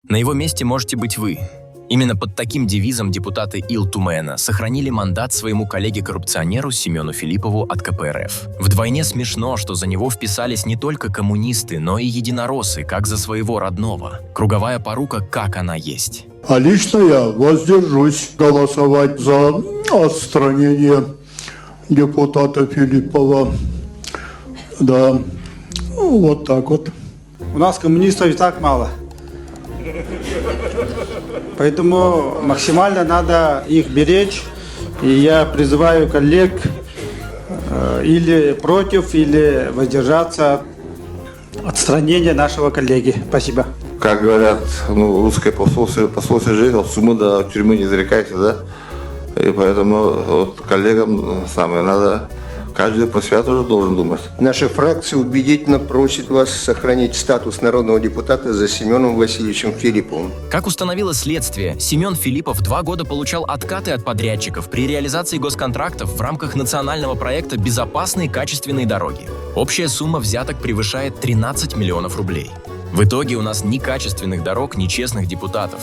На его месте можете быть вы. Именно под таким девизом депутаты Ил-Тумена сохранили мандат своему коллеге-коррупционеру Семену Филиппову от КПРФ. Вдвойне смешно, что за него вписались не только коммунисты, но и единороссы, как за своего родного. Круговая порука, как она есть. А лично я воздержусь голосовать за отстранение депутата Филиппова. Да, вот так вот. У нас коммунистов и так мало. Поэтому максимально надо их беречь. И я призываю коллег или против, или воздержаться от отстранения нашего коллеги. Спасибо. Как говорят, русское пословие жизни, от сумы до тюрьмы не зарекайся, да? И поэтому вот коллегам надо, каждый по себя тоже должен думать. Наша фракция убедительно просит вас сохранить статус народного депутата за Семеном Васильевичем Филипповым. Как установило следствие, Семен Филиппов 2 года получал откаты от подрядчиков при реализации госконтрактов в рамках национального проекта «Безопасные качественные дороги». Общая сумма взяток превышает 13 миллионов рублей. В итоге у нас ни качественных дорог, ни честных депутатов.